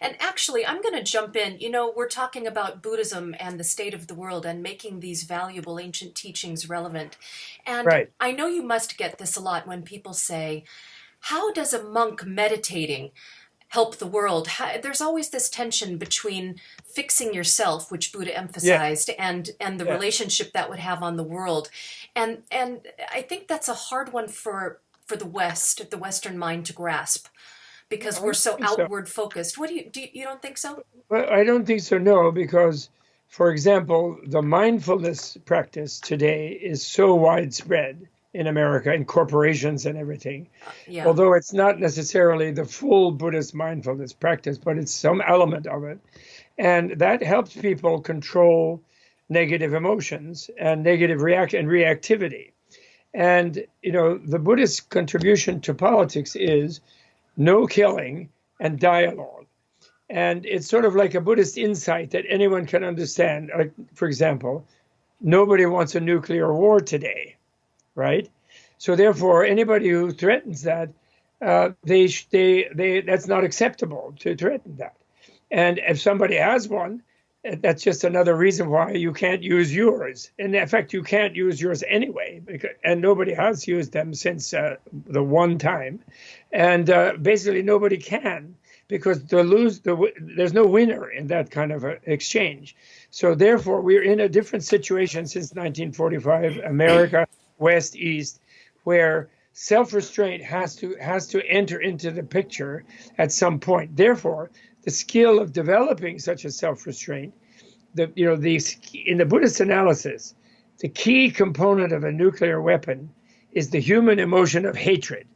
And actually, I'm going to jump in. You know, we're talking about Buddhism and the state of the world and making these valuable ancient teachings relevant. And Right. I know you must get this a lot when people say, how does a monk meditating help the world? There's always this tension between fixing yourself, which Buddha Yeah. emphasized, and the Yeah. relationship that would have on the world. And I think that's a hard one for the West, the Western mind to grasp because I we're don't so think so. outward focused. What you don't think so? Well, I don't think so, no, because, for example, the mindfulness practice today is so widespread in America, in corporations and everything, Yeah. although it's not necessarily the full Buddhist mindfulness practice, but it's some element of it. And that helps people control negative emotions and negative react and reactivity. And, the Buddhist contribution to politics is no killing and dialogue. And it's sort of like a Buddhist insight that anyone can understand. Like, for example, nobody wants a nuclear war today, right? So therefore, anybody who threatens that, that's not acceptable to threaten that. And if somebody has one, that's just another reason why you can't use yours. And in fact, you can't use yours anyway, and nobody has used them since the one time. And basically, nobody can because there's no winner in that kind of exchange. So therefore, we're in a different situation since 1945, America, West, East, where self-restraint has to enter into the picture at some point. Therefore, the skill of developing such a self-restraint, in the Buddhist analysis, the key component of a nuclear weapon is the human emotion of hatred.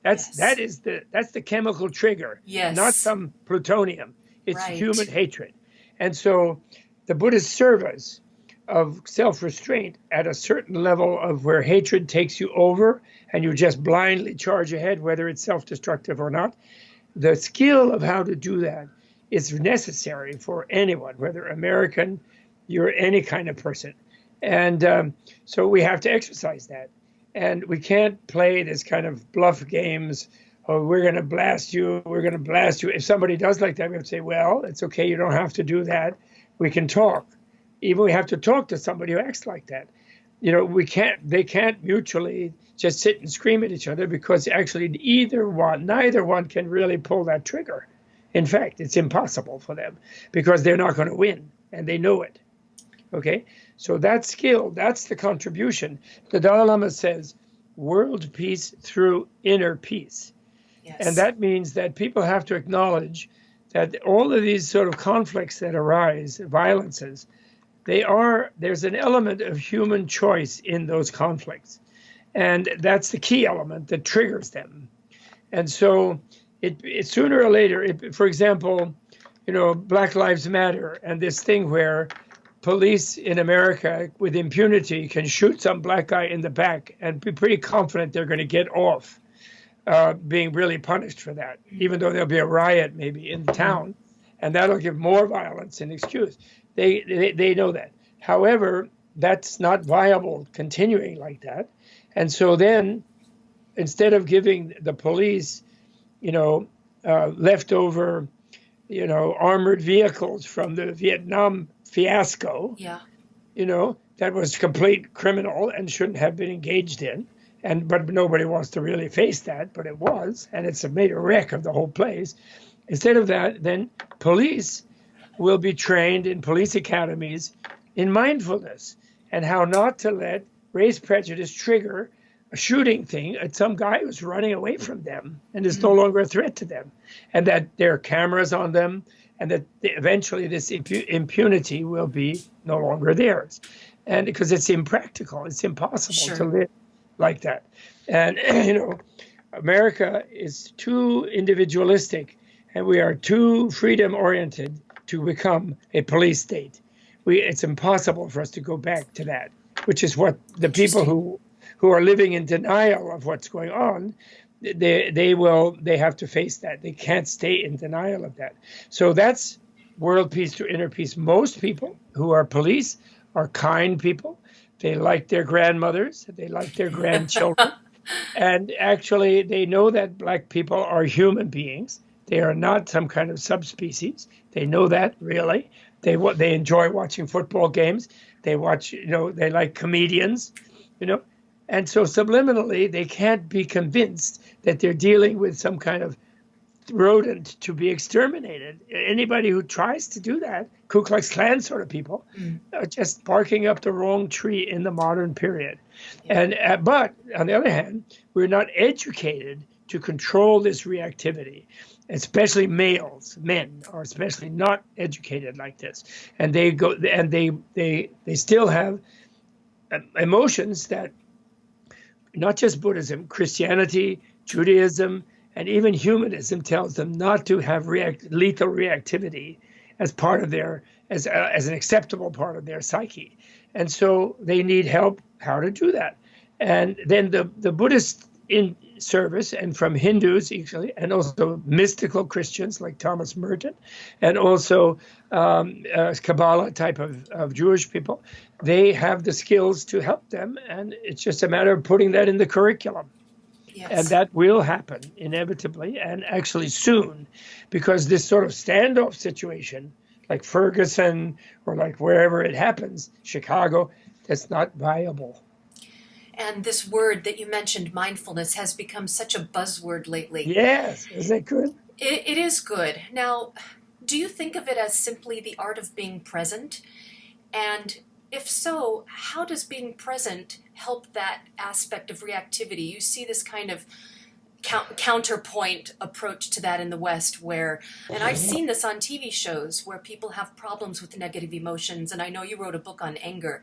Yes. That's the chemical trigger, not Yes. some plutonium. It's human Right. hatred. And so the Buddhist service of self-restraint at a certain level of where hatred takes you over and you just blindly charge ahead, whether it's self-destructive or not, the skill of how to do that is necessary for anyone, whether American, you're any kind of person. And so we have to exercise that. And we can't play this kind of bluff games. Oh, we're going to blast you. We're going to blast you. If somebody does like that, we have to say, well, it's okay. You don't have to do that. We can talk. Even we have to talk to somebody who acts like that. They can't mutually just sit and scream at each other because actually neither one can really pull that trigger. In fact, it's impossible for them because they're not going to win and they know it. Okay, so that skill, that's the contribution. The Dalai Lama says world peace through inner peace. And Yes. that means that people have to acknowledge that all of these sort of conflicts that arise, violences, there's an element of human choice in those conflicts. And that's the key element that triggers them. And so it sooner or later, for example, Black Lives Matter and this thing where police in America with impunity can shoot some black guy in the back and be pretty confident they're going to get off being really punished for that, even though there'll be a riot maybe in the town, and that'll give more violence and excuse. They know that. However, that's not viable continuing like that. And so then, instead of giving the police, leftover, armored vehicles from the Vietnam fiasco, Yeah. that was complete criminal and shouldn't have been engaged in. But nobody wants to really face that, but it was, and it's made a wreck of the whole place. Instead of that, then police will be trained in police academies in mindfulness and how not to let race prejudice trigger a shooting thing at some guy who's running away from them and is no longer a threat to them, and that there are cameras on them, and that eventually this impunity will be no longer theirs. And because it's impractical, it's impossible to Sure. live like that. And, America is too individualistic and we are too freedom oriented to become a police state. It's impossible for us to go back to that, which is what the people Interesting. who are living in denial of what's going on, they have to face that. They can't stay in denial of that. So that's world peace to inner peace. Most people who are police are kind people. They like their grandmothers. They like their grandchildren. And actually, they know that black people are human beings. They are not some kind of subspecies. They know that, really. They enjoy watching football games. They watch, they like comedians, you know. And so subliminally, they can't be convinced that they're dealing with some kind of rodent to be exterminated. Anybody who tries to do that, Ku Klux Klan sort of people, are just barking up the wrong tree in the modern period. Yeah. And but on the other hand, we're not educated to control this reactivity. Especially males, men are especially not educated like this, and they still have emotions that not just Buddhism, Christianity, Judaism, and even humanism tells them not to have lethal reactivity as part of as an acceptable part of their psyche. And so they need help how to do that. And then the Buddhists in service, and from Hindus actually, and also mystical Christians like Thomas Merton, and also Kabbalah type of Jewish people, they have the skills to help them. And it's just a matter of putting that in the curriculum. Yes. And that will happen inevitably, and actually soon, because this sort of standoff situation, like Ferguson or like wherever it happens, Chicago, that's not viable. And this word that you mentioned, mindfulness, has become such a buzzword lately. Yes, isn't it good? It is good. Now, do you think of it as simply the art of being present? And if so, how does being present help that aspect of reactivity? You see this kind of counterpoint approach to that in the West and I've seen this on TV shows where people have problems with negative emotions, and I know you wrote a book on anger,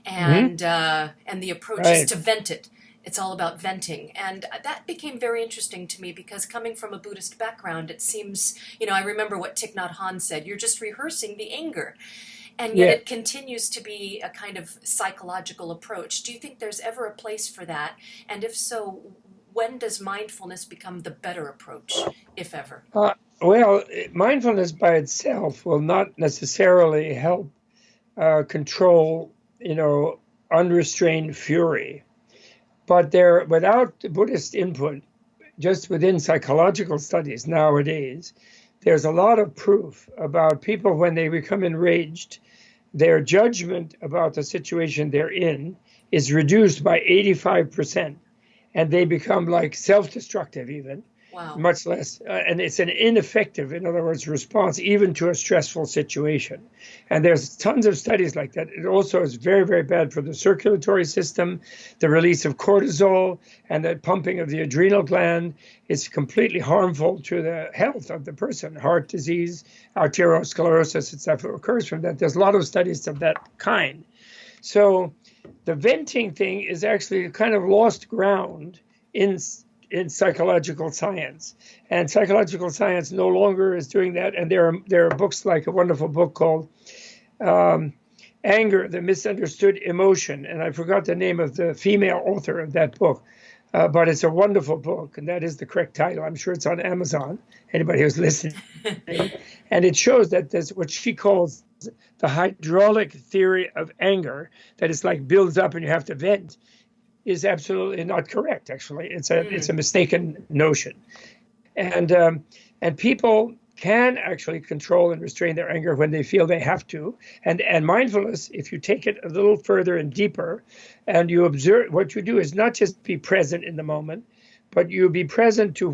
and the approach is to vent it. It's all about venting, and that became very interesting to me because coming from a Buddhist background, it seems, I remember what Thich Nhat Hanh said, you're just rehearsing the anger. And yet it continues to be a kind of psychological approach. Do you think there's ever a place for that? And if so, when does mindfulness become the better approach, if ever? Well, mindfulness by itself will not necessarily help control, unrestrained fury. But without Buddhist input, just within psychological studies nowadays, there's a lot of proof about people when they become enraged, their judgment about the situation they're in is reduced by 85%. And they become like self-destructive even, much less, and it's an ineffective, in other words, response even to a stressful situation. And there's tons of studies like that. It also is very, very bad for the circulatory system, the release of cortisol, and the pumping of the adrenal gland. It's completely harmful to the health of the person. Heart disease, arteriosclerosis, etc. occurs from that. There's a lot of studies of that kind. So the venting thing is actually kind of lost ground in psychological science, and psychological science no longer is doing that. And there are books like a wonderful book called Anger, the Misunderstood Emotion, and I forgot the name of the female author of that book, but it's a wonderful book, and that is the correct title. I'm sure it's on Amazon, anybody who's listening. And it shows that there's what she calls the hydraulic theory of anger, that it's like builds up and you have to vent, is absolutely not correct. Actually, it's a mistaken notion, and people can actually control and restrain their anger when they feel they have to. And mindfulness, if you take it a little further and deeper, and you observe, what you do is not just be present in the moment, but you be present to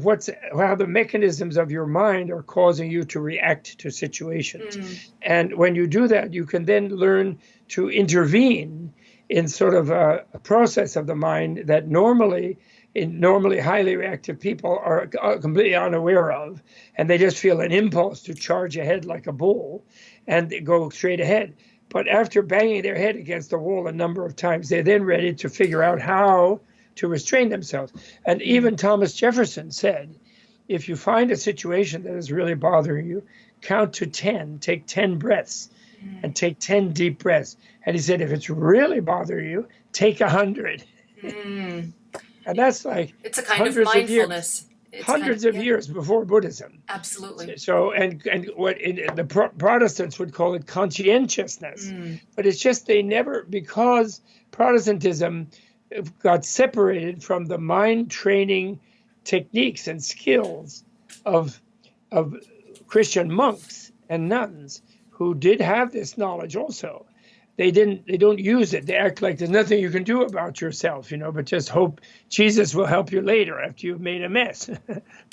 how the mechanisms of your mind are causing you to react to situations. And when you do that, you can then learn to intervene in sort of a process of the mind that normally highly reactive people are completely unaware of, and they just feel an impulse to charge ahead like a bull and go straight ahead. But after banging their head against the wall a number of times, they're then ready to figure out how to restrain themselves. And even Thomas Jefferson said, if you find a situation that is really bothering you, count to 10, take 10 breaths, and take 10 deep breaths. And he said, if it's really bothering you, take 100. And that's like it's a kind of mindfulness. Hundreds of years before Buddhism. Absolutely. So, and what the Protestants would call it conscientiousness. But it's just because Protestantism got separated from the mind training techniques and skills of of Christian monks and nuns who did have this knowledge also. They don't use it. They act like there's nothing you can do about yourself, but just hope Jesus will help you later after you've made a mess,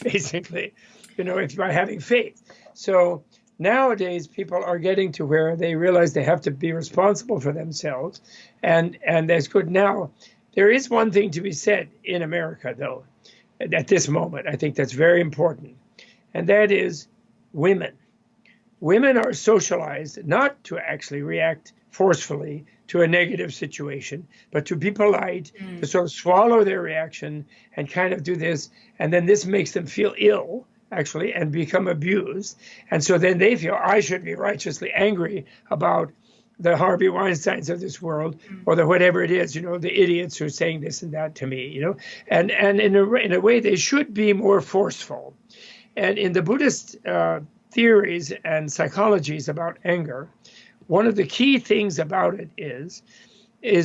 basically, if by having faith. So nowadays people are getting to where they realize they have to be responsible for themselves. And that's good. Now, there is one thing to be said in America, though, at this moment. I think that's very important. And that is women. Women are socialized not to actually react forcefully to a negative situation, but to be polite, to sort of swallow their reaction and kind of do this. And then this makes them feel ill, actually, and become abused. And so then they feel, I should be righteously angry about the Harvey Weinsteins of this world, or the whatever it is, the idiots who are saying this and that to me, And in a way, they should be more forceful. And in the Buddhist theories and psychologies about anger, one of the key things about it is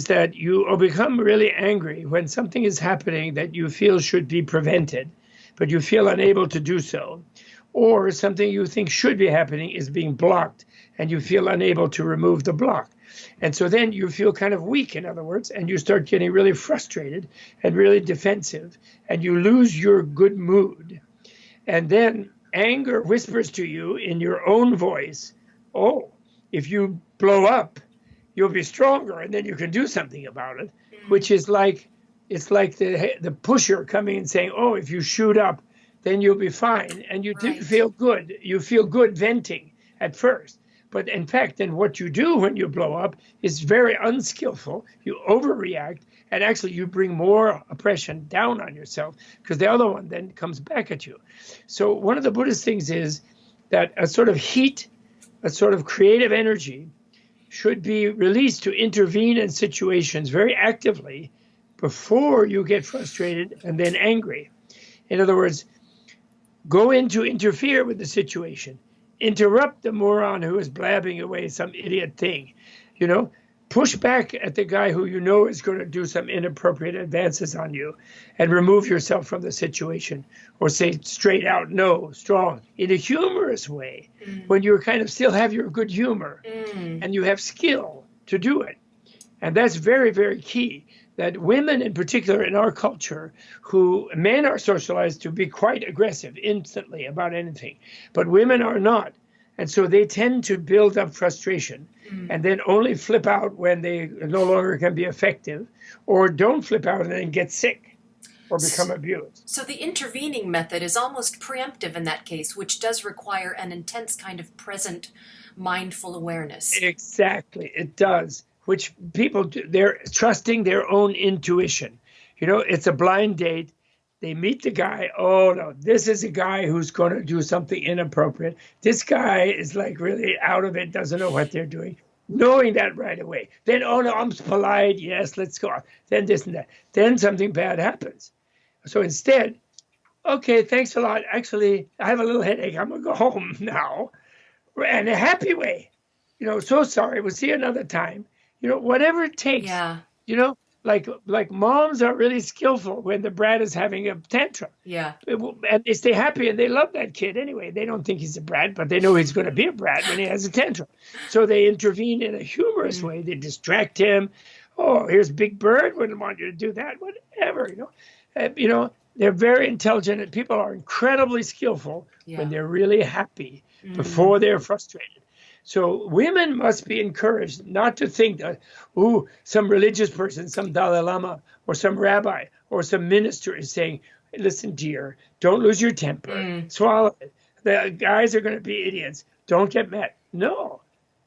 that you become really angry when something is happening that you feel should be prevented, but you feel unable to do so, or something you think should be happening is being blocked and you feel unable to remove the block. And so then you feel kind of weak, in other words, and you start getting really frustrated and really defensive, and you lose your good mood. And then anger whispers to you in your own voice, oh, if you blow up, you'll be stronger, and then you can do something about it, which is like, it's like the pusher coming and saying, oh, if you shoot up, then you'll be fine. And you do feel good. You feel good venting at first. But in fact, then what you do when you blow up is very unskillful. You overreact, and actually you bring more oppression down on yourself because the other one then comes back at you. So one of the Buddhist things is that a sort of heat, a sort of creative energy should be released to intervene in situations very actively before you get frustrated and then angry. In other words, go in to interfere with the situation. Interrupt the moron who is blabbing away some idiot thing. Push back at the guy who is going to do some inappropriate advances on you, and remove yourself from the situation, or say straight out no, strong, in a humorous way, when you kind of still have your good humor and you have skill to do it. And that's very, very key, that women in particular in our culture, men are socialized to be quite aggressive instantly about anything, but women are not. And so they tend to build up frustration and then only flip out when they no longer can be effective, or don't flip out and then get sick or become abused. So the intervening method is almost preemptive in that case, which does require an intense kind of present mindful awareness. Exactly, it does, which people do. They're trusting their own intuition. It's a blind date. They meet the guy. Oh, no, this is a guy who's going to do something inappropriate. This guy is like really out of it, doesn't know what they're doing. Knowing that right away. Then, oh, no, I'm polite. Yes, let's go on. Then this and that. Then something bad happens. So instead, okay, thanks a lot. Actually, I have a little headache. I'm going to go home now. And a happy way. So sorry. We'll see you another time. Whatever it takes. Yeah. Like moms are really skillful when the brat is having a tantrum. Yeah. And they stay happy and they love that kid anyway. They don't think he's a brat, but they know he's going to be a brat when he has a tantrum. So they intervene in a humorous way. They distract him. Oh, here's Big Bird. Wouldn't want you to do that. Whatever, They're very intelligent, and people are incredibly skillful when they're really happy before they're frustrated. So women must be encouraged not to think that, some religious person, some Dalai Lama, or some rabbi, or some minister is saying, listen, dear, don't lose your temper, swallow it. The guys are going to be idiots. Don't get mad. No,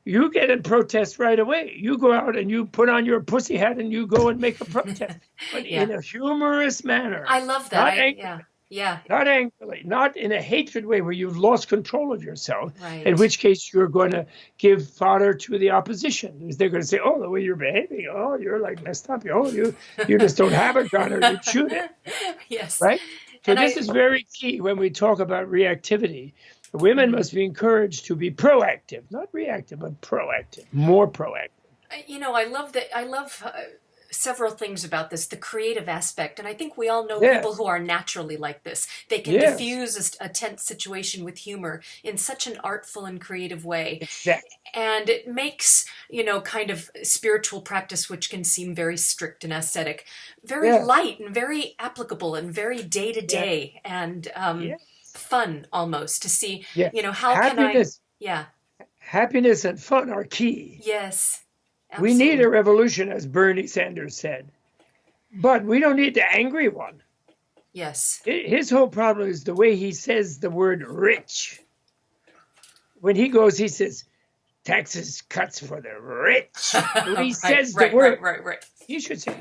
you get in protest right away. You go out and you put on your pussy hat and you go and make a protest, but in a humorous manner. I love that. Yeah. Not angrily, not in a hatred way where you've lost control of yourself, Right. in which case you're going to give fodder to the opposition. They're going to say, oh, the way you're behaving, oh, you're like messed up. Oh, you just don't have a gun or you'd shoot it. Yes. Right? So And this is very key when we talk about reactivity. Women must be encouraged to be proactive, not reactive, but proactive, more proactive. I love that. I love several things about this. The creative aspect, and I think we all know people Yes. who are naturally like this. They can Yes. diffuse a tense situation with humor in such an artful and creative way. Exactly. And it makes, kind of spiritual practice, which can seem very strict and ascetic, very Yes. light and very applicable and very day to Yes. day and Yes. fun almost to see, Yes. how can I, Happiness, yeah, happiness and fun are key. yes, We need absolutely. a revolution, as Bernie Sanders said, but we don't need the angry one. Yes. His whole problem is the way he says the word rich. When he goes, he says, taxes cuts for the rich. When he says the word, Right. he should say,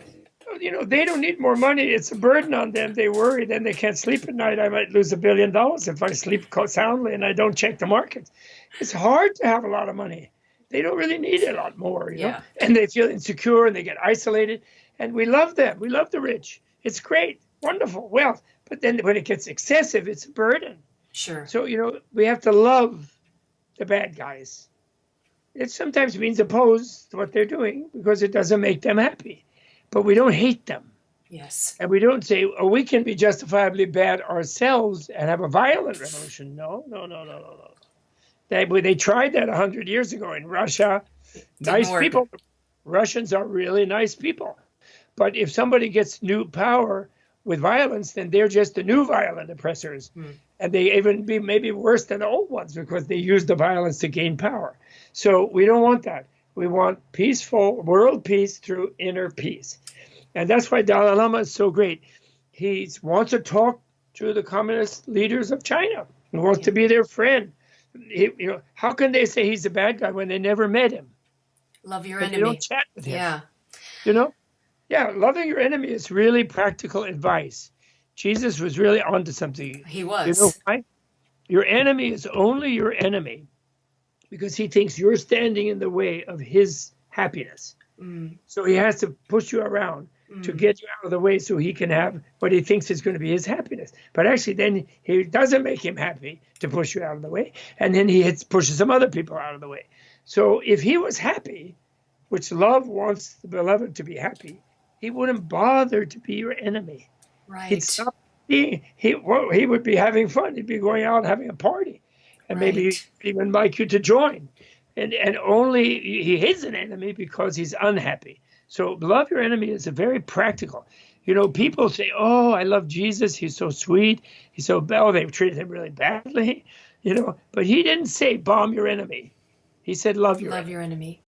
"Oh, they don't need more money. It's a burden on them. They worry, then they can't sleep at night. I might lose $1 billion if I sleep soundly and I don't check the markets." It's hard to have a lot of money. They don't really need a lot more, Yeah. and they feel insecure and they get isolated. And we love them. We love the rich. It's great, wonderful wealth. But then when it gets excessive, it's a burden. Sure. So, we have to love the bad guys. It sometimes means oppose to what they're doing because it doesn't make them happy. But we don't hate them. Yes. And we don't say, oh, we can be justifiably bad ourselves and have a violent revolution. No. They tried that 100 years ago in Russia. Nice work. people. Russians are really nice people. But if somebody gets new power with violence, then they're just the new violent oppressors. And they even be maybe worse than the old ones because they use the violence to gain power. So we don't want that. We want peaceful world peace through inner peace. And that's why Dalai Lama is so great. He wants to talk to the communist leaders of China. He wants to be their friend. How can they say he's a bad guy when they never met him? Love your But enemy. they don't chat with him. Yeah. Yeah, loving your enemy is really practical advice. Jesus was really onto something. He was. You know why? Your enemy is only your enemy because he thinks you're standing in the way of his happiness. So he has to push you around to get you out of the way so he can have what he thinks is going to be his happiness. But actually then he doesn't make him happy to push you out of the way. And then he pushes some other people out of the way. So if he was happy, which love wants the beloved to be happy, he wouldn't bother to be your enemy. Right. He'd stop being, he would be having fun. He'd be going out and having a party and maybe even like you to join. And only he is an enemy because he's unhappy. So love your enemy is a very practical. People say, oh, I love Jesus. He's so sweet. He's so bad. They've treated him really badly, but he didn't say bomb your enemy. He said love your enemy. Love your enemy.